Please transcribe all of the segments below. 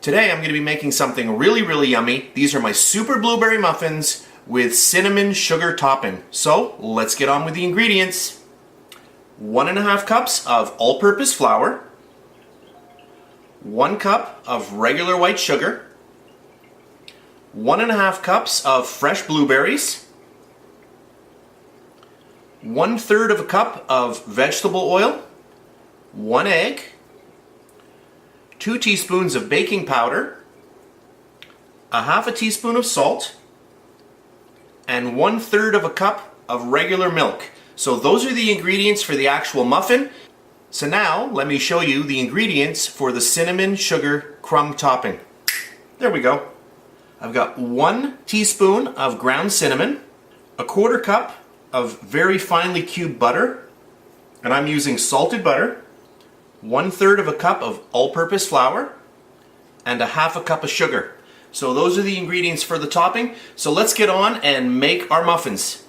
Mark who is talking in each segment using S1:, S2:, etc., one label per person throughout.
S1: Today I'm going to be making something really yummy. These are my super blueberry muffins with cinnamon sugar topping. So let's get on with the ingredients. 1.5 cups of all-purpose flour, 1 cup of regular white sugar, 1.5 cups of fresh blueberries, 1/3 of a cup of vegetable oil, 1 egg, 2 teaspoons of baking powder, 1/2 teaspoon of salt, and 1/3 of a cup of regular milk. So those are the ingredients for the actual muffin. So now let me show you the ingredients for the cinnamon sugar crumb topping. There we go. I've got 1 teaspoon of ground cinnamon, 1/4 cup of very finely cubed butter, and I'm using salted butter, 1/3 of a cup of all-purpose flour, and 1/2 cup of sugar. So those are the ingredients for the topping. So let's get on and make our muffins.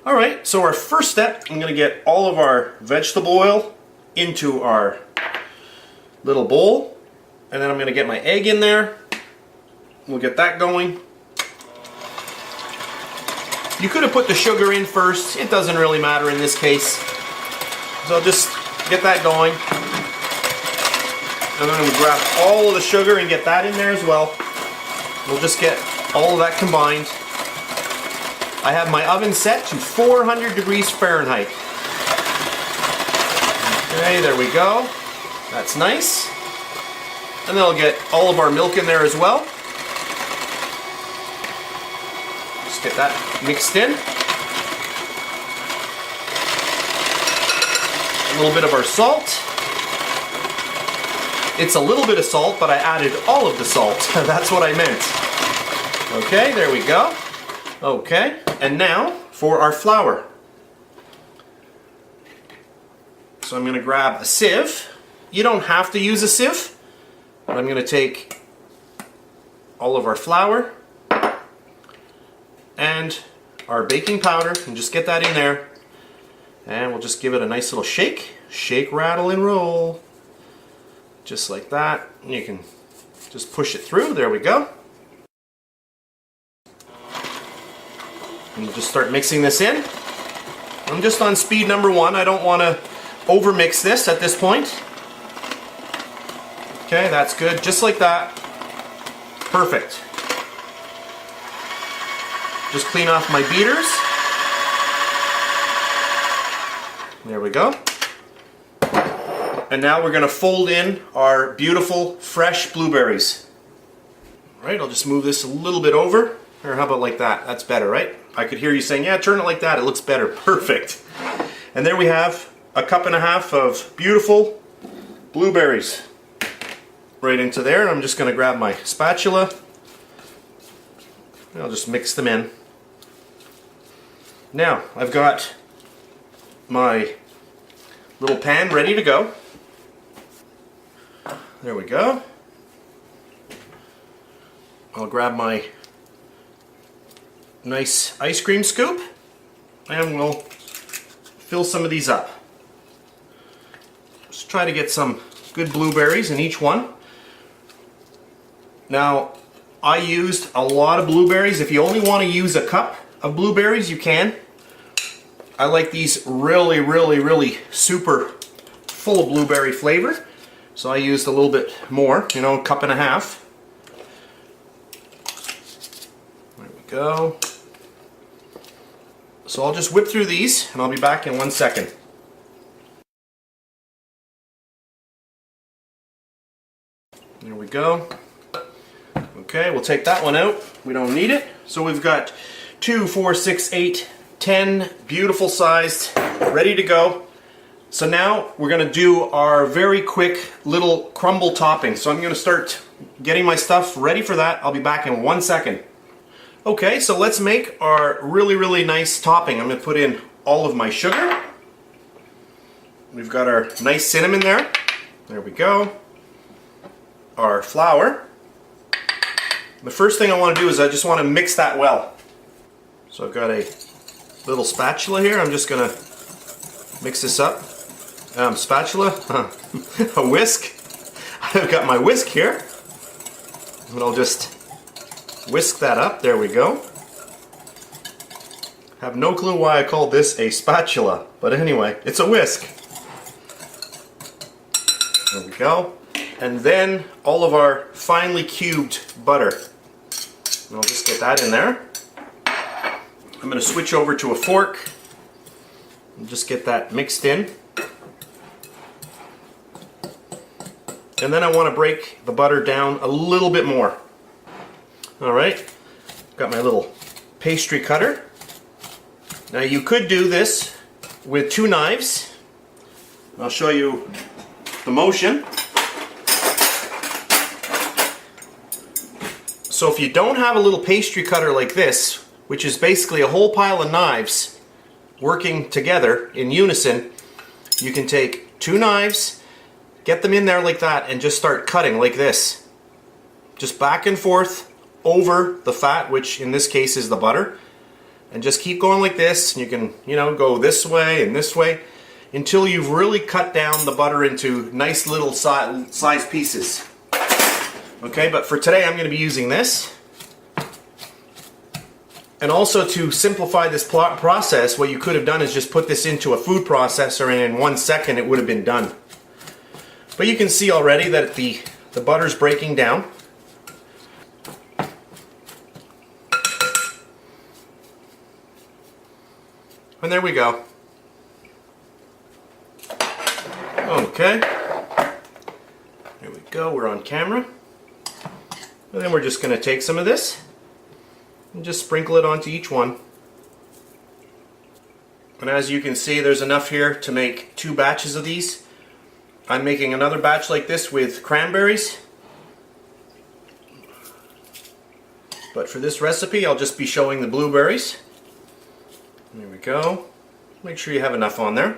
S1: Alright, so our first step, I'm going to get all of our vegetable oil into our little bowl, and then I'm going to get my egg in there. We'll get that going. You could have put the sugar in first. It doesn't really matter in this case. So I'll just get that going. And then I'm going to grab all of the sugar and get that in there as well. We'll just get all of that combined. I have my oven set to 400 degrees Fahrenheit. Okay, there we go. That's nice. And then I'll get all of our milk in there as well. Just get that mixed in. A little bit of our salt. It's a little bit of salt, but I added all of the salt. That's what I meant. Okay, there we go. Okay, and now for our flour. So I'm going to grab a sieve. You don't have to use a sieve, but I'm going to take all of our flour and our baking powder and just get that in there. And we'll just give it a nice little shake. Shake, rattle, and roll. Just like that. You can just push it through. There we go. And we'll just start mixing this in. I'm just on speed number 1. I don't want to overmix this at this point. Okay, that's good. Just like that. Perfect. Just clean off my beaters. There we go. And now we're going to fold in our beautiful fresh blueberries. Alright, I'll just move this a little bit over. Or how about like that? That's better, right? I could hear you saying, yeah, turn it like that. It looks better. Perfect. And there we have 1.5 cups of beautiful blueberries. Right into there. I'm just going to grab my spatula. I'll just mix them in. Now, I've got my little pan ready to go. There we go. I'll grab my nice ice cream scoop and we'll fill some of these up. Just try to get some good blueberries in each one. Now, I used a lot of blueberries. If you only want to use a cup of blueberries, you can. I like these really super full of blueberry flavor. So I used a little bit more, you know, 1.5 cups. There we go. So I'll just whip through these and I'll be back in 1 second. There we go. Okay, we'll take that one out. We don't need it. So we've got 2, 4, 6, 8, 10 beautiful sized, ready to go. So now we're going to do our very quick little crumble topping. So I'm going to start getting my stuff ready for that. I'll be back in 1 second. Okay, so let's make our really nice topping. I'm going to put in all of my sugar. We've got our nice cinnamon there. There we go. Our flour. The first thing I want to do is I just want to mix that well. So I've got a little spatula here. I'm just going to mix this up. Spatula, a whisk. I've got my whisk here. And I'll just whisk that up. There we go. Have no clue why I called this a spatula, but anyway, it's a whisk. There we go. And then all of our finely cubed butter. And I'll just get that in there. I'm going to switch over to a fork and just get that mixed in. And then I want to break the butter down a little bit more. Alright, got my little pastry cutter. Now you could do this with 2 knives. I'll show you the motion. So if you don't have a little pastry cutter like this, which is basically a whole pile of knives working together in unison, you can take 2 knives, get them in there like that, and just start cutting like this. Just back and forth over the fat, which in this case is the butter, and just keep going like this. And you can, go this way and this way until you've really cut down the butter into nice little size pieces. Okay, but for today I'm going to be using this. And also, to simplify this process, what you could have done is just put this into a food processor, and in 1 second it would have been done. But you can see already that the butter's breaking down. And there we go. Okay. There we go, we're on camera. And then we're just going to take some of this and just sprinkle it onto each one. And as you can see, there's enough here to make 2 batches of these. I'm making another batch like this with cranberries. But for this recipe, I'll just be showing the blueberries. There we go. Make sure you have enough on there.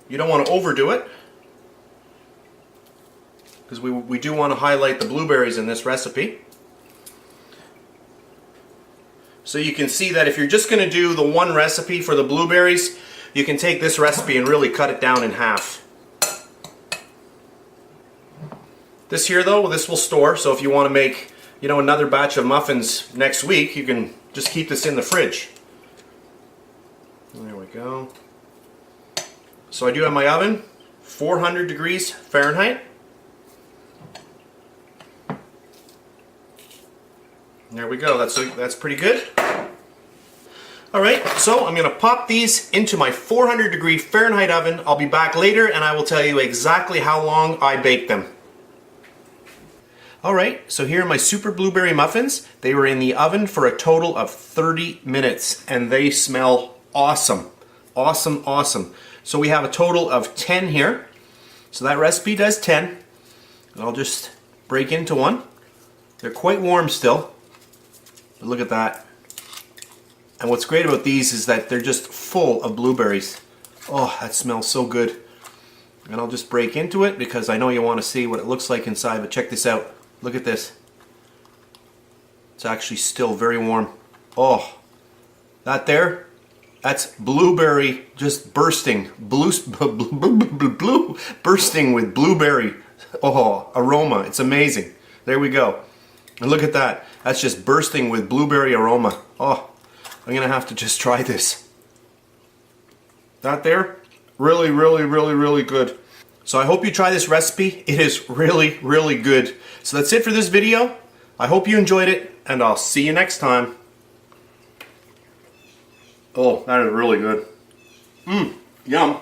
S1: You don't want to overdo it, because we do want to highlight the blueberries in this recipe. So you can see that if you're just going to do the one recipe for the blueberries, you can take this recipe and really cut it down in half. This here though, this will store, so if you want to make, another batch of muffins next week, you can just keep this in the fridge. There we go. So I do have my oven, 400 degrees Fahrenheit. There we go, that's pretty good. Alright, so I'm going to pop these into my 400 degree Fahrenheit oven. I'll be back later and I will tell you exactly how long I baked them. Alright, so here are my super blueberry muffins. They were in the oven for a total of 30 minutes and they smell awesome. Awesome, awesome. So we have a total of 10 here. So that recipe does 10. And I'll just break into one. They're quite warm still. But look at that. And what's great about these is that they're just full of blueberries. Oh, that smells so good. And I'll just break into it because I know you want to see what it looks like inside, but check this out. Look at this. It's actually still very warm. Oh, that there, that's blueberry just bursting. Bursting with blueberry aroma. It's amazing. There we go. And look at that. That's just bursting with blueberry aroma. Oh, I'm going to have to just try this. That there, really, really, really, really good. So I hope you try this recipe. It is really, really good. So that's it for this video. I hope you enjoyed it, and I'll see you next time. Oh, that is really good. Yum.